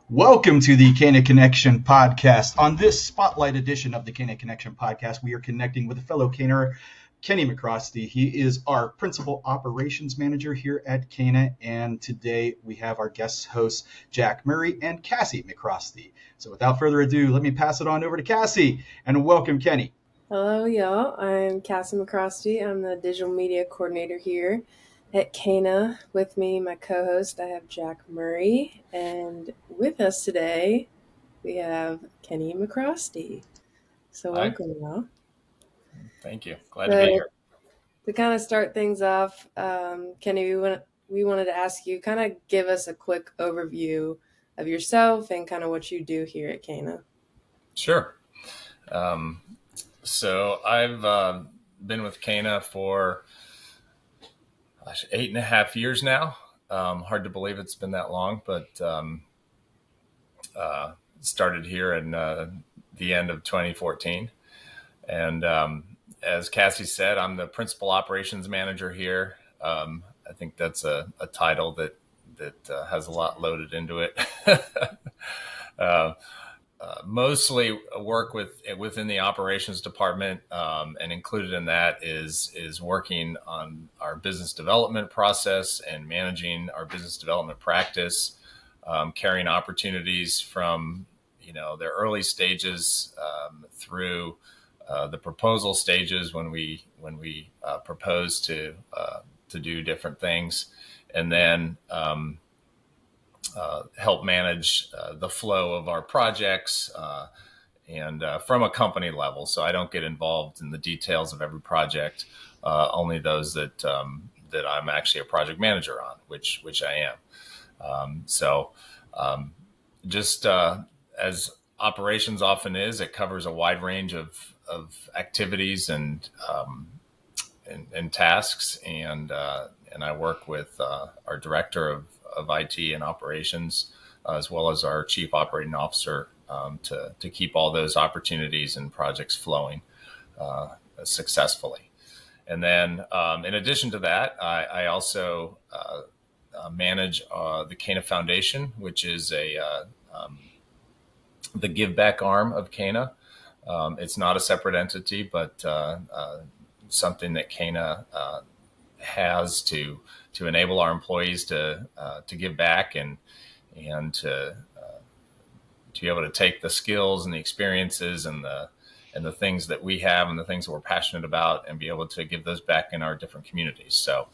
Welcome to the CANA Connection Podcast. On this spotlight edition of the CANA Connection Podcast, we are connecting with a fellow CANA, Kenny McRostie. He is our Principal Operations Manager here at CANA, and today we have our guest hosts, Jack Murray and Cassie McRostie. So without further ado, let me pass it on over to Cassie, and welcome, Kenny. Hello, y'all. I'm Cassie McRostie. I'm the Digital Media Coordinator here at CANA. With me, my co-host, I have Jack Murray. And with us today, we have Kenny McRostie. So Hi. welcome, y'all. Thank you. Glad to be here. To kind of start things off, Kenny, we wanted to ask you, kind of give us a quick overview of yourself and kind of what you do here at CANA. Sure. So I've been with CANA for 8.5 years now. Hard to believe it's been that long, but started here in the end of 2014. And as Cassie said, I'm the Principal Operations Manager here. I think that's a title that has a lot loaded into it. Mostly work within the operations department, and included in that is working on our business development process and managing our business development practice, carrying opportunities from their early stages through the proposal stages when we propose to do different things, and then help manage the flow of our projects and from a company level. So I don't get involved in the details of every project, only those that I'm actually a project manager on, which I am. Just as operations often is, it covers a wide range of activities and tasks, and I work with our director of IT and operations, as well as our chief operating officer, to keep all those opportunities and projects flowing successfully. And then in addition to that, I also manage the CANA Foundation, which is the give back arm of CANA. It's not a separate entity, but something that CANA has to enable our employees to give back and to be able to take the skills and the experiences and the things that we have and the things that we're passionate about and be able to give those back in our different communities. So,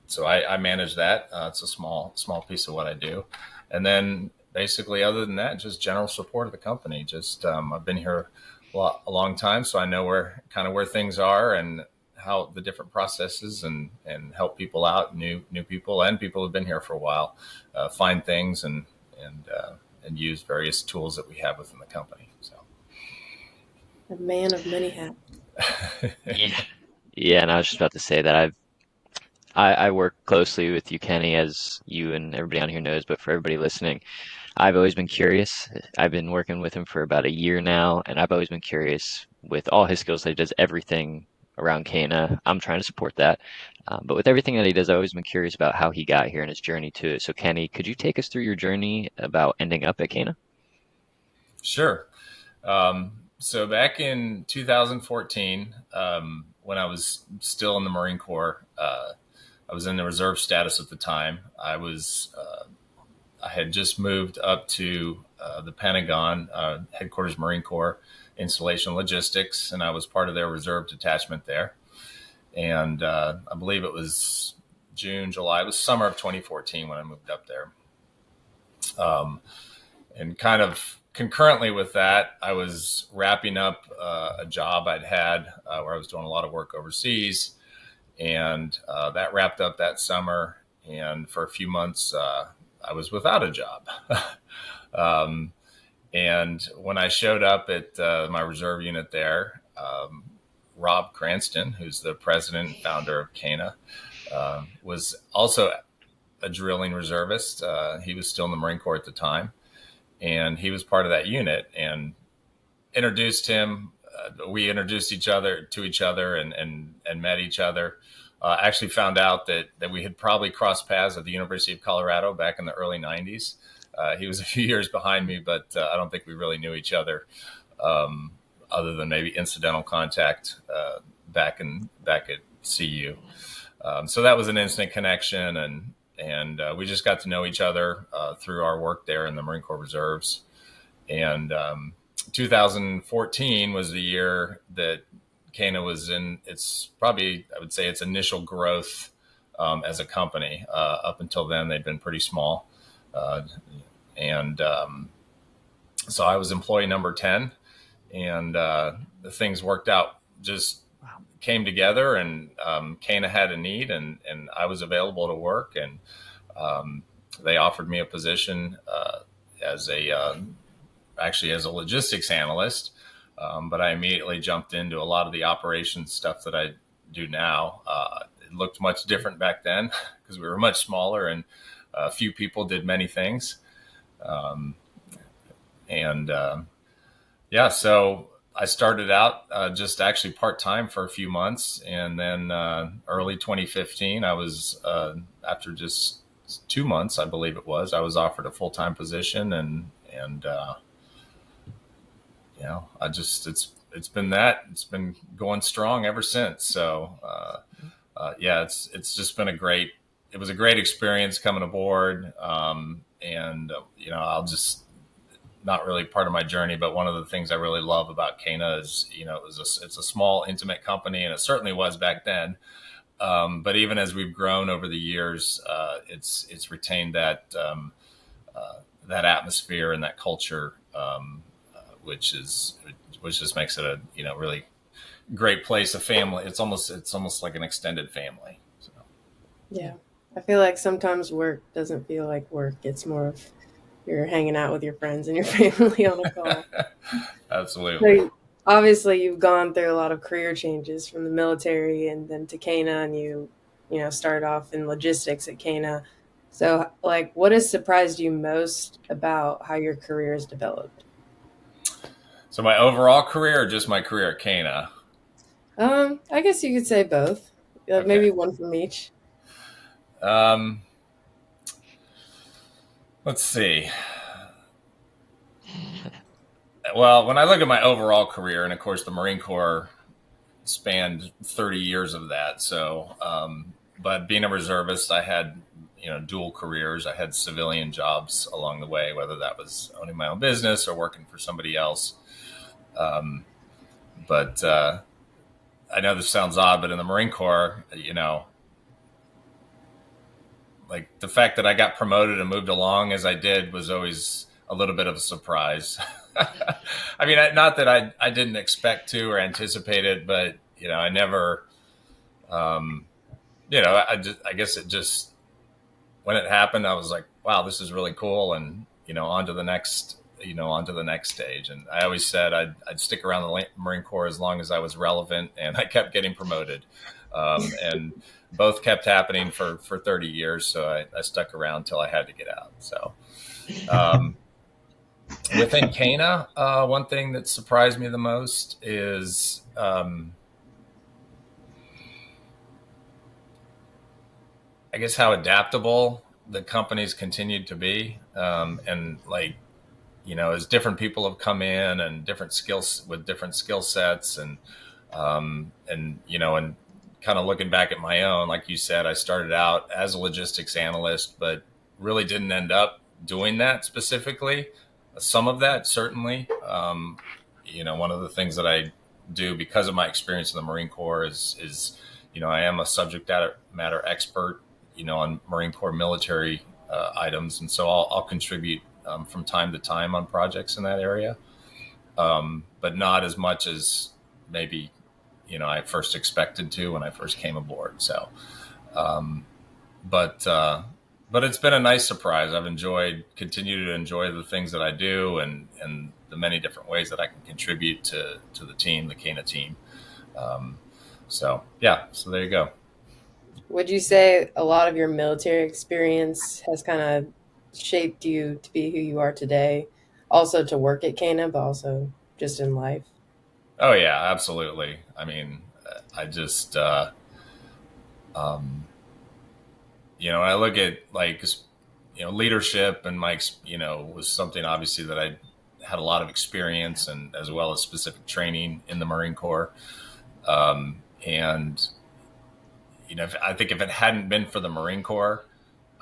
so I manage that. It's a small piece of what I do. And then basically, other than that, just general support of the company. Just I've been here a long time, so I know where things are and how the different processes and help people out, new people and people who've been here for a while, find things and use various tools that we have within the company. So, A man of many hats. Yeah, and I was just about to say that I work closely with you, Kenny, as you and everybody on here knows, but for everybody listening, I've always been curious. I've been working with him for about a year now, and I've always been curious with all his skills that he does everything around CANA. I'm trying to support that. But with everything that he does, I've always been curious about how he got here and his journey to it. So Kenny, could you take us through your journey about ending up at CANA? Sure. So back in 2014, when I was still in the Marine Corps, I was in the reserve status at the time. I had just moved up to the Pentagon, headquarters Marine Corps, installation logistics, and I was part of their reserve detachment there. And I believe it was June, July, it was summer of 2014 when I moved up there. And kind of concurrently with that, I was wrapping up a job I'd had where I was doing a lot of work overseas. And that wrapped up that summer. And for a few months, I was without a job. And when I showed up at my reserve unit there, Rob Cranston, who's the president and founder of CANA, was also a drilling reservist. He was still in the Marine Corps at the time. And he was part of that unit and introduced him. We introduced each other to each other and met each other. Actually found out that we had probably crossed paths at the University of Colorado back in the early 90s. He was a few years behind me, but I don't think we really knew each other, other than maybe incidental contact back at CU. So that was an instant connection, and we just got to know each other through our work there in the Marine Corps Reserves. And 2014 was the year that CANA was in its probably, I would say, its initial growth as a company. Up until then, they'd been pretty small. So I was employee number 10, and the things worked out, just came together, and CANA had a need, and I was available to work, and they offered me a position actually as a logistics analyst. But I immediately jumped into a lot of the operations stuff that I do now. It looked much different back then because we were much smaller, and a few people did many things. So I started out just actually part-time for a few months. And then early 2015, I was, after just 2 months, I believe it was, I was offered a full-time position, and it's been going strong ever since. So, it's just been it was a great experience coming aboard. I'll just, not really part of my journey, but one of the things I really love about CANA is, it's a small, intimate company, and it certainly was back then. But even as we've grown over the years, it's retained that atmosphere and that culture, which just makes it a really great place, a family. It's almost like an extended family. So. Yeah, I feel like sometimes work doesn't feel like work. It's more of you're hanging out with your friends and your family on a call. Absolutely. So obviously, you've gone through a lot of career changes from the military and then to CANA, and you started off in logistics at CANA. So, what has surprised you most about how your career has developed? So my overall career, or just my career at CANA? I guess you could say both. Okay. Maybe one from each. Let's see. Well, when I look at my overall career, and of course the Marine Corps spanned 30 years of that. So, but being a reservist, I had, dual careers. I had civilian jobs along the way, whether that was owning my own business or working for somebody else. But I know this sounds odd, but in the Marine Corps, the fact that I got promoted and moved along as I did was always a little bit of a surprise. I mean, not that I didn't expect to or anticipate it, but, I never, I guess it just, when it happened, I was like, wow, this is really cool. And, on to the next stage. And I always said I'd stick around the Marine Corps as long as I was relevant, and I kept getting promoted. And both kept happening for 30 years. So I stuck around till I had to get out. So, within CANA, one thing that surprised me the most is, I guess how adaptable the company's continued to be. As different people have come in and different skills with different skill sets, and kind of looking back at my own, like you said, I started out as a logistics analyst, but really didn't end up doing that specifically. Some of that, certainly. One of the things that I do because of my experience in the Marine Corps is I am a subject matter expert, on Marine Corps military items. And so I'll contribute from time to time on projects in that area, but not as much as maybe, I first expected to when I first came aboard. So, but it's been a nice surprise. I've continue to enjoy the things that I do, and the many different ways that I can contribute to the team, the CANA team. So there you go. Would you say a lot of your military experience has kind of shaped you to be who you are today, also to work at CANA, but also just in life? Oh yeah, absolutely. I mean, I just, I look at leadership, and was something obviously that I had a lot of experience and as well as specific training in the Marine Corps. And I think if it hadn't been for the Marine Corps,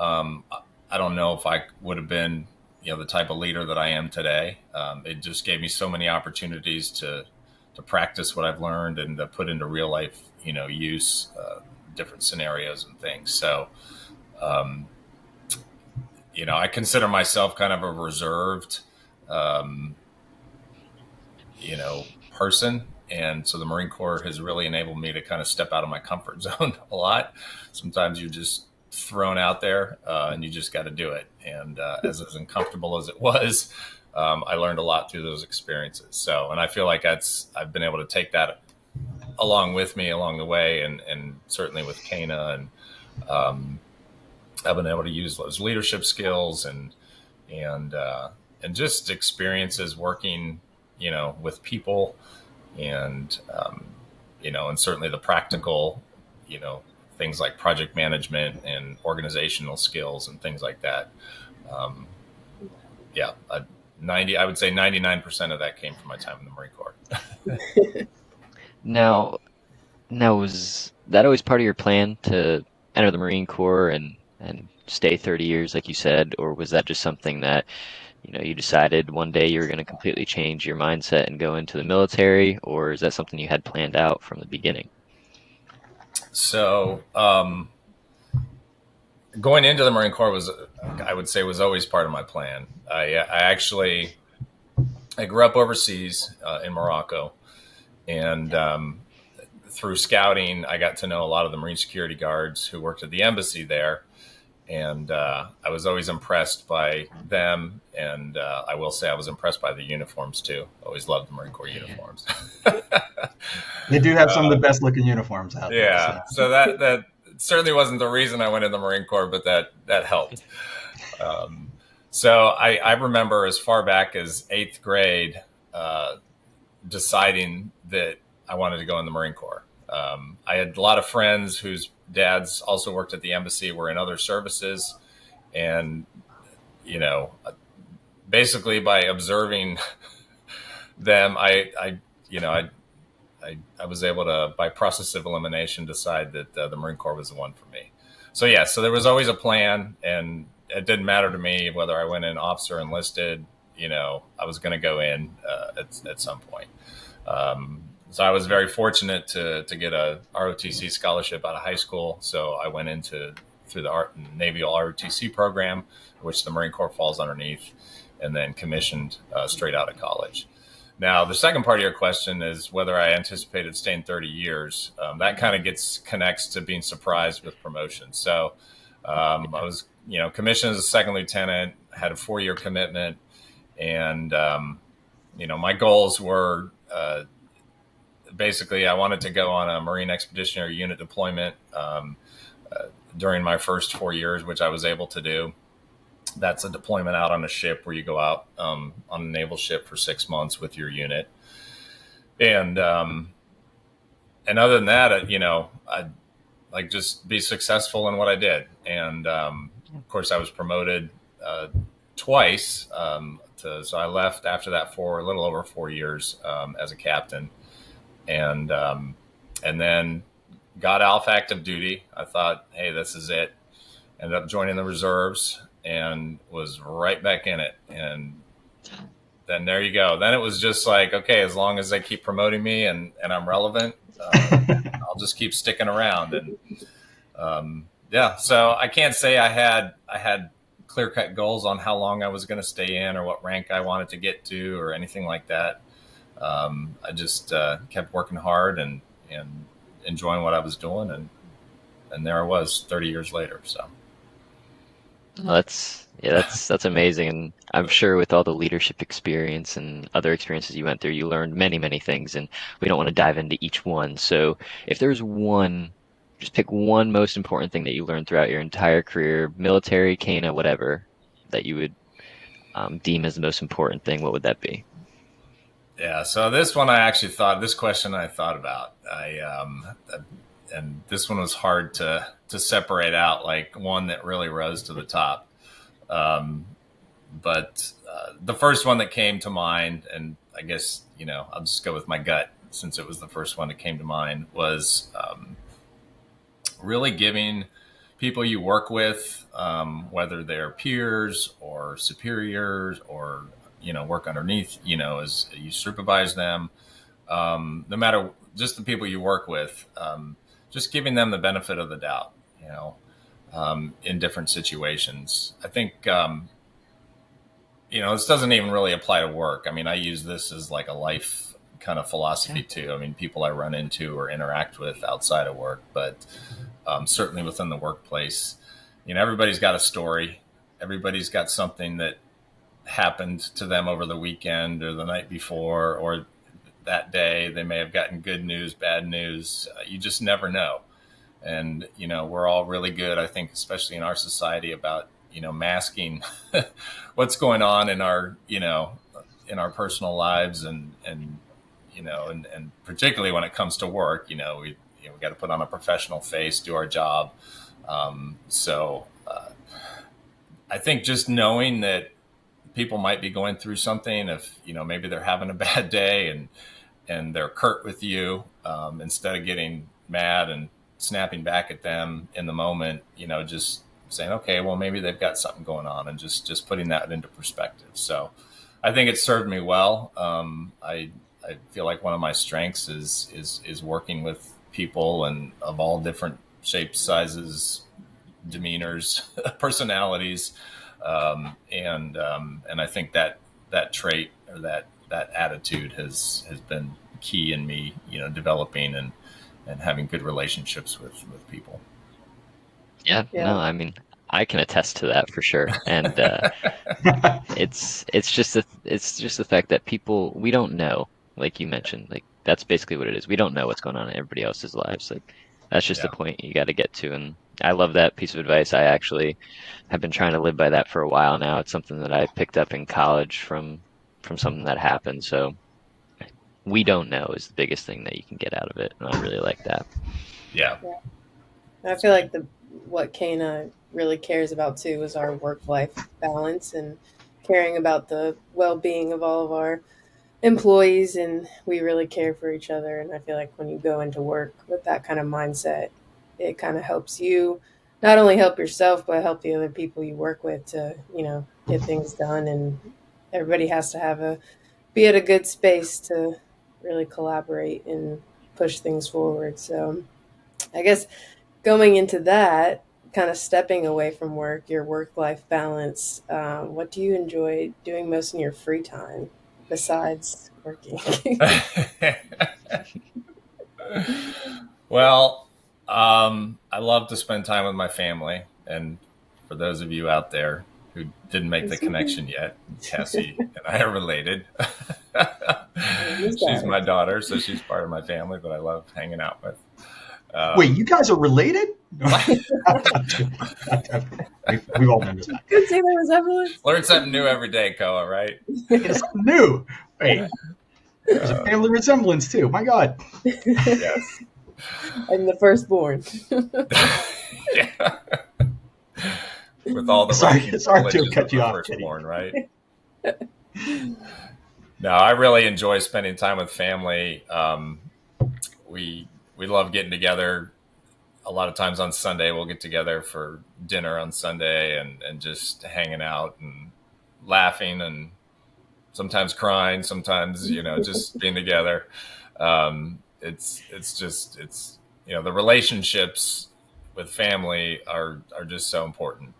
I don't know if I would have been, the type of leader that I am today. It just gave me so many opportunities to practice what I've learned and to put into real life, use, different scenarios and things. So, I consider myself kind of a reserved, person. And so the Marine Corps has really enabled me to kind of step out of my comfort zone a lot. Sometimes you're just thrown out there and you just got to do it. And as uncomfortable as it was, I learned a lot through those experiences. So, and I feel like I've been able to take that along with me along the way, and certainly with CANA, and I've been able to use those leadership skills and just experiences working, with people, and and certainly the practical, things like project management and organizational skills and things like that. I would say 99% of that came from my time in the Marine Corps. Now, was that always part of your plan to enter the Marine Corps and stay 30 years, like you said, or was that just something that, you decided one day you were going to completely change your mindset and go into the military, or is that something you had planned out from the beginning? So, going into the Marine Corps I would say was always part of my plan. I grew up overseas in Morocco, and through scouting, I got to know a lot of the Marine security guards who worked at the embassy there. And I was always impressed by them. And I will say I was impressed by the uniforms too. Always loved the Marine Corps uniforms. They do have some of the best looking uniforms out there. Yeah. So that certainly wasn't the reason I went in the Marine Corps, but that helped. So I remember as far back as 8th grade deciding that I wanted to go in the Marine Corps. I had a lot of friends whose dads also worked at the embassy, were in other services. And, basically by observing them, I was able to, by process of elimination, decide that the Marine Corps was the one for me. So, so there was always a plan, and it didn't matter to me whether I went in officer enlisted, I was going to go in at some point. So I was very fortunate to get a ROTC scholarship out of high school. So I went through the Navy ROTC program, which the Marine Corps falls underneath, and then commissioned straight out of college. Now, the second part of your question is whether I anticipated staying 30 years. That kind of connects to being surprised with promotion. So I was, commissioned as a second lieutenant, had a 4-year commitment, and, my goals were basically, I wanted to go on a Marine Expeditionary Unit deployment during my first 4 years, which I was able to do. That's a deployment out on a ship where you go out on a naval ship for 6 months with your unit. And other than that, I'd like just be successful in what I did. And of course, I was promoted twice. So I left after that for a little over 4 years as a captain. And then got off active duty. I thought, hey, this is it. Ended up joining the reserves and was right back in it. And then there you go. Then it was just like, okay, as long as they keep promoting me and I'm relevant, I'll just keep sticking around. And so I can't say I had clear-cut goals on how long I was going to stay in or what rank I wanted to get to or anything like that. I just kept working hard and enjoying what I was doing, and there I was 30 years later. So that's amazing, and I'm sure with all the leadership experience and other experiences you went through, you learned many, many things, and we don't want to dive into each one. So if there's one, just pick one most important thing that you learned throughout your entire career, military, CANA, whatever, that you would deem as the most important thing, what would that be? Yeah, so this question I thought about. and this one was hard to separate out, like one that really rose to the top. But the first one that came to mind, and I guess, I'll just go with my gut since it was the first one that came to mind, was really giving people you work with, whether they're peers or superiors or, work underneath, as you supervise them, no matter just the people you work with, just giving them the benefit of the doubt, in different situations. I think, this doesn't even really apply to work. I mean, I use this as like a life kind of philosophy too. I mean, people I run into or interact with outside of work, but certainly within the workplace, everybody's got a story. Everybody's got something that happened to them over the weekend or the night before, or that day. They may have gotten good news, bad news. You just never know. And, we're all really good, I think, especially in our society, about, masking what's going on in our, in our personal lives, and particularly when it comes to work, we got to put on a professional face, do our job. So I think just knowing that people might be going through something, if, maybe they're having a bad day and they're curt with you, instead of getting mad and snapping back at them in the moment, just saying, okay, well, maybe they've got something going on, and just putting that into perspective. So I think it served me well. I feel like one of my strengths is working with people and of all different shapes, sizes, demeanors, personalities. And I think that trait or that attitude has been key in me, developing and having good relationships with people. Yeah, no, I mean, I can attest to that for sure. And it's just the fact that we don't know, like you mentioned, like that's basically what it is. We don't know what's going on in everybody else's lives. Like that's just the point you got to get to. And I love that piece of advice. I actually have been trying to live by that for a while now. It's something that I picked up in college from something that happened. So we don't know is the biggest thing that you can get out of it. And I really like that. Yeah. I feel like what CANA really cares about too is our work-life balance and caring about the well-being of all of our employees, and we really care for each other. And I feel like when you go into work with that kind of mindset, it kind of helps you not only help yourself, but help the other people you work with to, get things done. And everybody has to be at a good space to really collaborate and push things forward. So I guess going into that, kind of stepping away from work, your work-life balance, what do you enjoy doing most in your free time besides working? Well, I love to spend time with my family. And for those of you out there who didn't make the connection yet, Cassie and I are related. She's my daughter, so she's part of my family that I love hanging out with. Wait, you guys are related? We've all done this. Good to see the resemblance. Learn something new every day, Koa, right? It's something new. Wait, there's a family resemblance too. My God. Yes. I'm the firstborn. Yeah. With all the sorry to cut you off, firstborn, right? No, I really enjoy spending time with family. We love getting together. A lot of times on Sunday, we'll get together for dinner on Sunday and just hanging out and laughing and sometimes crying, sometimes, just being together. It's the relationships with family are just so important.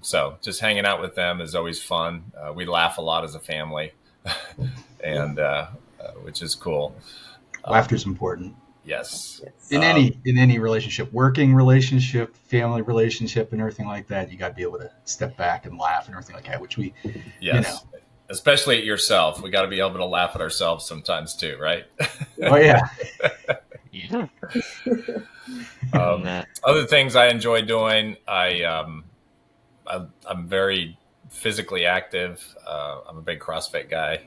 So just hanging out with them is always fun. We laugh a lot as a family, and which is cool. Laughter's important. Yes. In any relationship, working relationship, family relationship, and everything like that, you got to be able to step back and laugh and everything like that, which we, especially at yourself, we got to be able to laugh at ourselves sometimes too, right? Oh yeah. Yeah. Other things I enjoy doing, I'm very physically active. I'm a big CrossFit guy.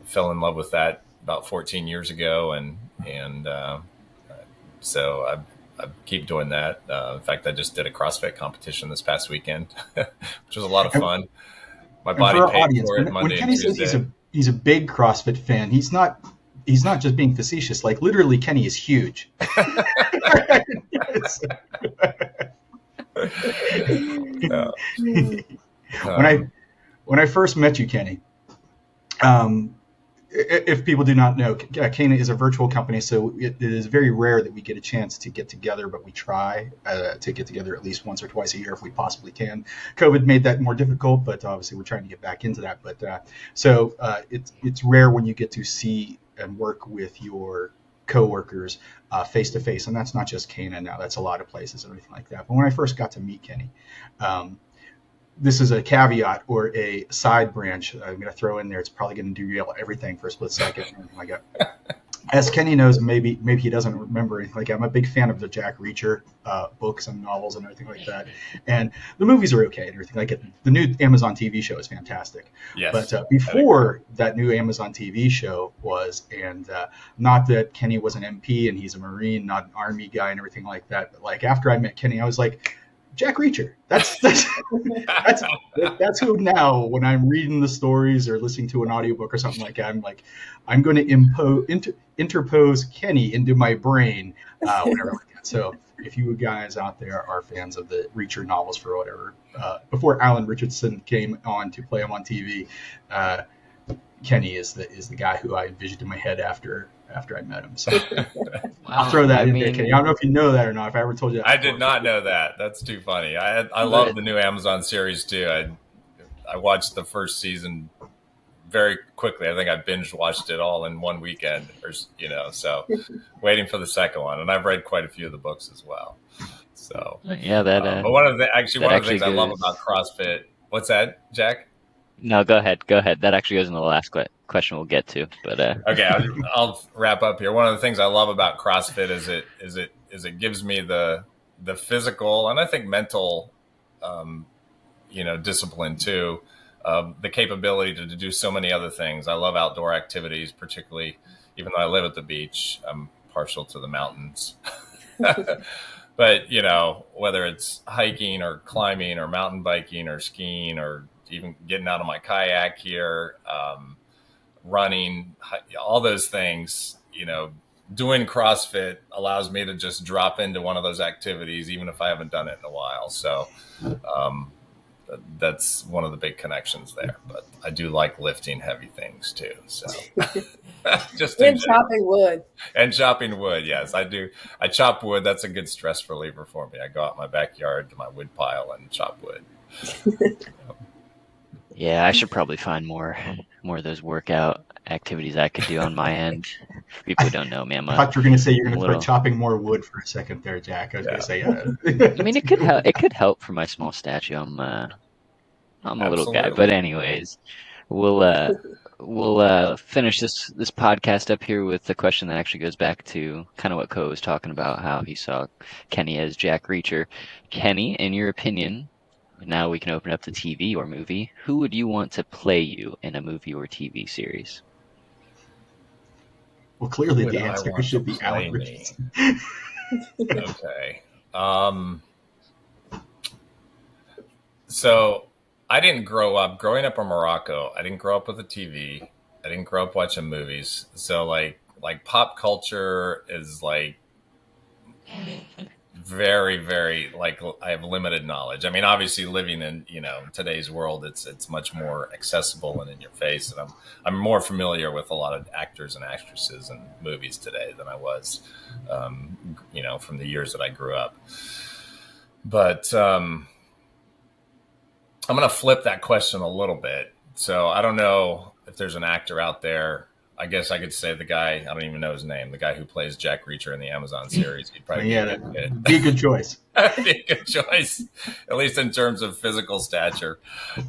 Fell in love with that about 14 years ago, and So I keep doing that. In fact, I just did a CrossFit competition this past weekend, which was a lot of fun. My And body for our paid audience, for it when Monday and Kenny says Tuesday. he's a big CrossFit fan, he's not just being facetious. Like literally, Kenny is huge. Yes. Uh, When I first met you, Kenny, if people do not know, CANA is a virtual company, so it is very rare that we get a chance to get together, but we try to get together at least once or twice a year if we possibly can. COVID made that more difficult, but obviously we're trying to get back into that. But it's rare when you get to see and work with your coworkers face to face, and that's not just CANA now; that's a lot of places and everything like that. But when I first got to meet Kenny, this is a caveat or a side branch I'm going to throw in there. It's probably going to derail everything for a split second. Like as Kenny knows, maybe he doesn't remember anything. Like I'm a big fan of the Jack Reacher books and novels and everything like that. And the movies are okay and everything like it. The new Amazon TV show is fantastic. Yes. But before that new Amazon TV show was, and not that Kenny was an MP and he's a Marine, not an Army guy and everything like that. But like after I met Kenny, I was like, Jack Reacher. That's who now, when I'm reading the stories or listening to an audiobook or something like that, I'm going to interpose Kenny into my brain whenever like that. So if you guys out there are fans of the Reacher novels for whatever, before Alan Richardson came on to play him on TV, Kenny is the guy who I envisioned in my head after I met him. So I'll throw that in there, Kenny. I don't know if you know that or not. If I ever told you that I before. did not know that. That's too funny. I love the new Amazon series too. I watched the first season very quickly. I think I binge watched it all in one weekend, so waiting for the second one. And I've read quite a few of the books as well. So yeah, but one of the things I love about CrossFit. What's that, Jack? No, go ahead. That actually goes into the last question we'll get to. But okay, I'll wrap up here. One of the things I love about CrossFit is it gives me the physical and I think mental, discipline too, the capability to do so many other things. I love outdoor activities, particularly even though I live at the beach. I'm partial to the mountains. But whether it's hiking or climbing or mountain biking or skiing or even getting out of my kayak here, running, all those things, doing CrossFit allows me to just drop into one of those activities, even if I haven't done it in a while. So that's one of the big connections there. But I do like lifting heavy things too. So just and chopping wood. And chopping wood, yes, I do. I chop wood. That's a good stress reliever for me. I go out in my backyard to my wood pile and chop wood. Yeah, I should probably find more of those workout activities I could do on my end. People who don't know me, I thought you were going to say you're going to start chopping more wood for a second there, Jack. I was going to say, I mean, it could help. It could help for my small stature. I'm a little guy, but anyways, we'll finish this podcast up here with the question that actually goes back to kind of what Ko was talking about, how he saw Kenny as Jack Reacher. Kenny, in your opinion, now we can open up the TV or movie. Who would you want to play you in a movie or TV series? Well, clearly the answer should be Alan Richardson. Okay. So I didn't growing up in Morocco. I didn't grow up with a TV. I didn't grow up watching movies. So like pop culture is like very, very, like, I have limited knowledge. I mean, obviously living in, today's world, it's much more accessible and in your face. And I'm more familiar with a lot of actors and actresses and movies today than I was, from the years that I grew up. But I'm going to flip that question a little bit. So I don't know if there's an actor out there. I guess I could say the guy, I don't even know his name, the guy who plays Jack Reacher in the Amazon series. He'd probably be a good choice. Be a good choice, at least in terms of physical stature.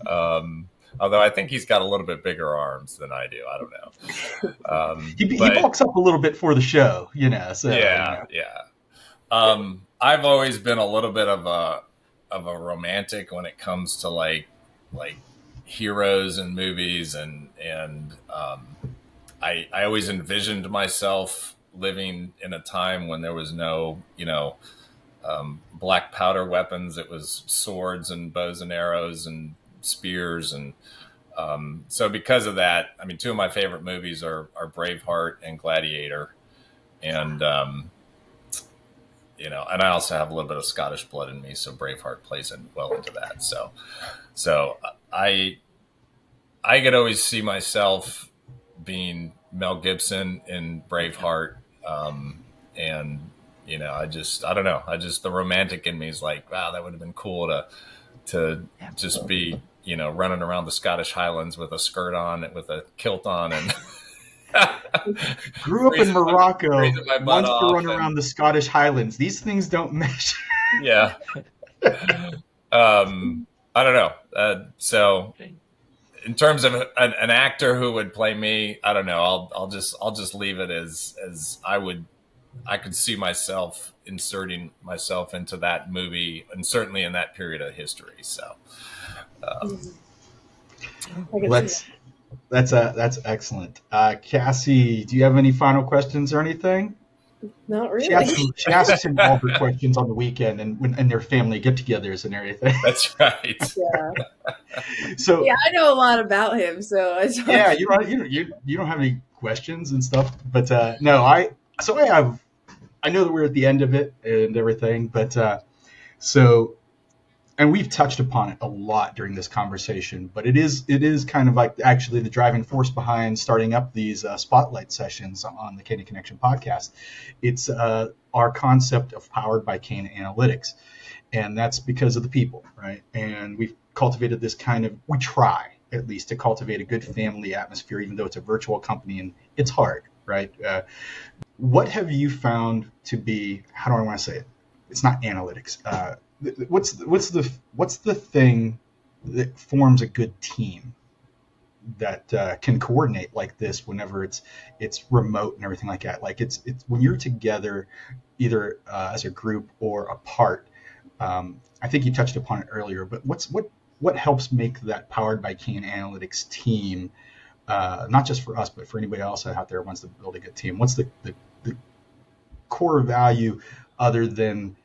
Although I think he's got a little bit bigger arms than I do. I don't know. He bulks up a little bit for the show, So, yeah. I've always been a little bit of a romantic when it comes to like heroes and movies and I always envisioned myself living in a time when there was no, black powder weapons. It was swords and bows and arrows and spears. And so because of that, I mean, two of my favorite movies are Braveheart and Gladiator. And, and I also have a little bit of Scottish blood in me. So Braveheart plays well into that. So I could always see myself being Mel Gibson in Braveheart. And, I don't know. The romantic in me is like, wow, that would have been cool to just be, running around the Scottish Highlands with a skirt on, with a kilt on, and grew up in Morocco, wants to run and around the Scottish Highlands. These things don't mesh. Yeah. I don't know. So in terms of an actor who would play me, I don't know. I'll just leave it as I could see myself inserting myself into that movie, and certainly in that period of history. So that's excellent. Cassie, do you have any final questions or anything? Not really. She asks him all her questions on the weekend and their family get-togethers and everything. That's right. Yeah. So yeah, I know a lot about him. So yeah, you don't have any questions and stuff, but no, I know that we're at the end of it and everything, but and we've touched upon it a lot during this conversation, but it is kind of like actually the driving force behind starting up these spotlight sessions on the CANA Connection podcast. It's our concept of powered by CANA Analytics, and that's because of the people, right? And we've cultivated this we try at least to cultivate a good family atmosphere, even though it's a virtual company and it's hard, right? What have you found to be, how do I want to say it? It's not analytics. What's the thing that forms a good team that can coordinate like this whenever it's remote and everything like that? Like it's when you're together, either as a group or apart. I think you touched upon it earlier, but what helps make that powered by CANA Analytics team, not just for us, but for anybody else out there who wants to build a good team? What's the core value other than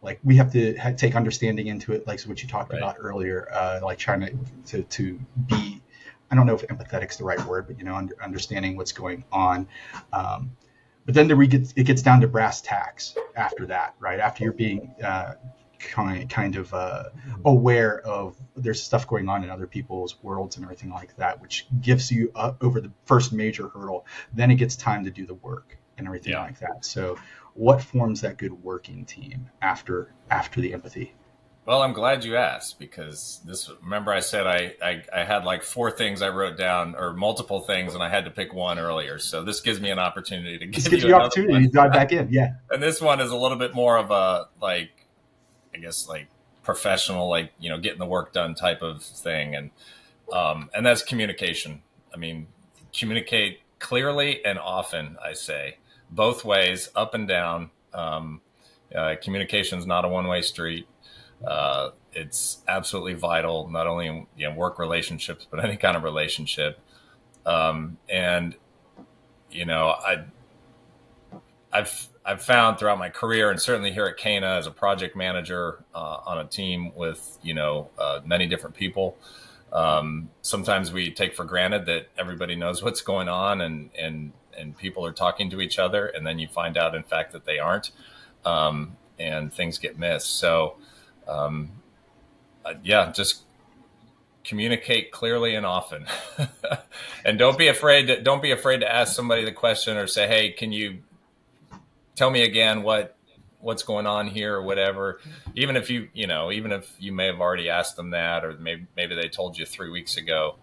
like we have to take understanding into it, like what you talked about earlier, like trying to be, I don't know if empathetic is the right word, but understanding what's going on. But then it gets down to brass tacks after that, right? After you're being kind of aware of there's stuff going on in other people's worlds and everything like that, which gives you over the first major hurdle. Then it gets time to do the work and everything like that. So what forms that good working team after the empathy? Well, I'm glad you asked, because remember I said I had like 4 things I wrote down, or multiple things, and I had to pick one earlier. So this gives me an opportunity to give you opportunity to dive back in. Yeah. And this one is a little bit more of a, like, I guess, like professional, like, getting the work done type of thing. And that's communication. I mean, communicate clearly and often, I say, both ways, up and down. Communication is not a one-way street. It's absolutely vital, not only in work relationships, but any kind of relationship. I've found throughout my career, and certainly here at CANA as a project manager on a team with many different people. Sometimes we take for granted that everybody knows what's going on, and people are talking to each other, and then you find out, in fact, that they aren't, and things get missed. So, just communicate clearly and often, and don't be afraid to ask somebody the question or say, "Hey, can you tell me again what's going on here," or whatever. Even if you may have already asked them that, or maybe they told you 3 weeks ago.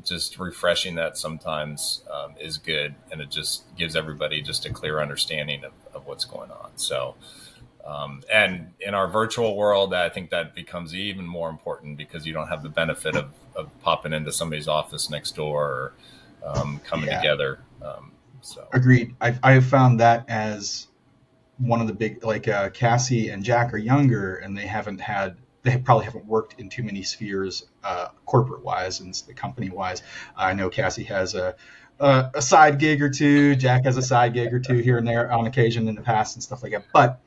Just refreshing that sometimes is good, and it just gives everybody just a clear understanding of what's going on. So, and in our virtual world, I think that becomes even more important, because you don't have the benefit of popping into somebody's office next door or coming together. So agreed. I have found that as one of the big, like Cassie and Jack are younger, and they probably haven't worked in too many spheres, corporate wise and the company wise. I know Cassie has a a side gig or two. Jack has a side gig or two here and there on occasion in the past and stuff like that. But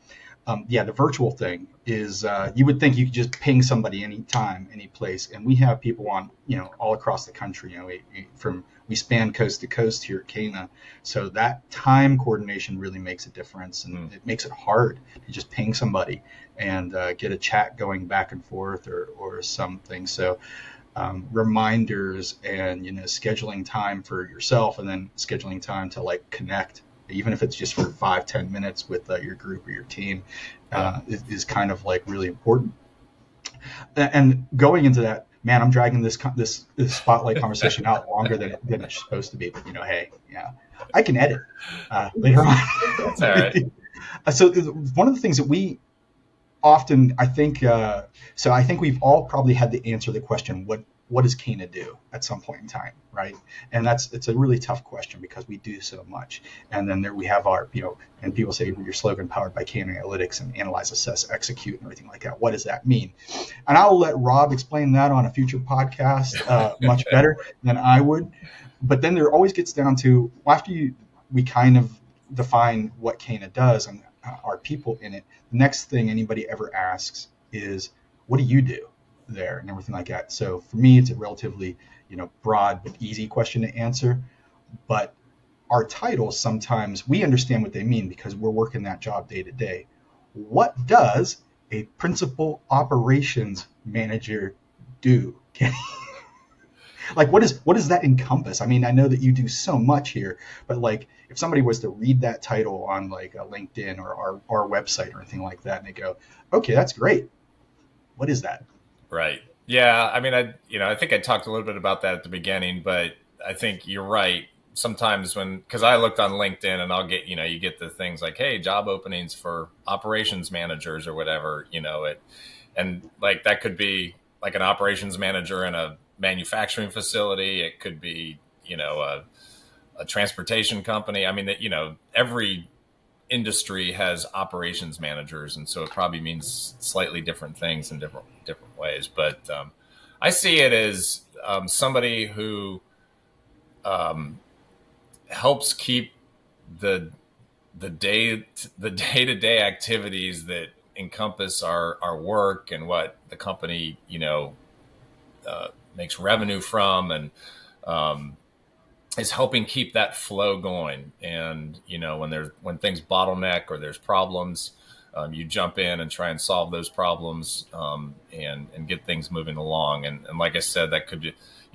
yeah, the virtual thing is you would think you could just ping somebody anytime, any place, and we have people on all across the country. We span coast to coast here at CANA, so that time coordination really makes a difference, and it makes it hard to just ping somebody and get a chat going back and forth or something. So reminders and scheduling time for yourself, and then scheduling time to like connect, even if it's just for 5-10 minutes with your group or your team, is kind of like really important. And going into that, man, I'm dragging this spotlight conversation out longer than it's supposed to be. But hey, yeah, I can edit later on. That's all right. So one of the things that we often, I think we've all probably had to answer the question, what does CANA do at some point in time, right? And it's a really tough question because we do so much. And then there we have our, and people say your slogan powered by CANA Analytics and analyze, assess, execute, and everything like that. What does that mean? And I'll let Rob explain that on a future podcast much better than I would. But then there always gets down to, after we kind of define what CANA does and our people in it, the next thing anybody ever asks is, what do you do there and everything like that? So for me, it's a relatively broad but easy question to answer, but our titles, sometimes we understand what they mean because we're working that job day to day. What does a principal operations manager do? Like, what does that encompass? I mean, I know that you do so much here, but like if somebody was to read that title on like a LinkedIn or our website or anything like that, and they go, okay, that's great, what is that? Right. Yeah. I mean, I think I talked a little bit about that at the beginning, but I think you're right. Sometimes because I looked on LinkedIn and I'll get, you get the things like, hey, job openings for operations managers or whatever, and like that could be like an operations manager in a manufacturing facility. It could be, a transportation company. I mean, every industry has operations managers, and so it probably means slightly different things in different ways. But I see it as somebody who helps keep the day-to-day activities that encompass our work and what the company makes revenue from, and is helping keep that flow going. And when things bottleneck or there's problems, you jump in and try and solve those problems and get things moving along. And like I said, that could be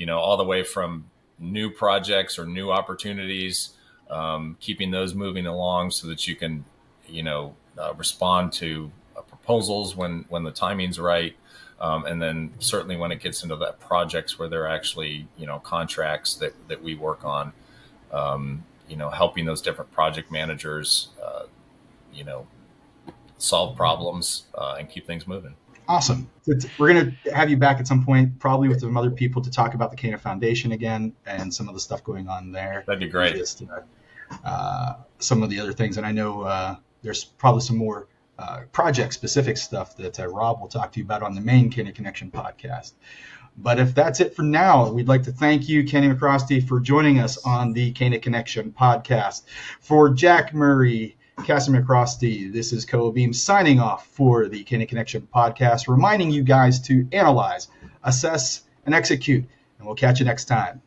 all the way from new projects or new opportunities, keeping those moving along so that you can respond to proposals when the timing's right. And then certainly when it gets into that projects where there are actually, contracts that we work on, helping those different project managers, solve problems and keep things moving. Awesome. We're going to have you back at some point, probably with some other people, to talk about the CANA Foundation again and some of the stuff going on there. That'd be great. Just, some of the other things. And I know there's probably some more project-specific stuff that Rob will talk to you about on the main CANA Connection podcast. But if that's it for now, we'd like to thank you, Kenny McRostie, for joining us on the CANA Connection podcast. For Jack Murray, Cassie McRostie, this is Koa Beam signing off for the CANA Connection podcast, reminding you guys to analyze, assess, and execute. And we'll catch you next time.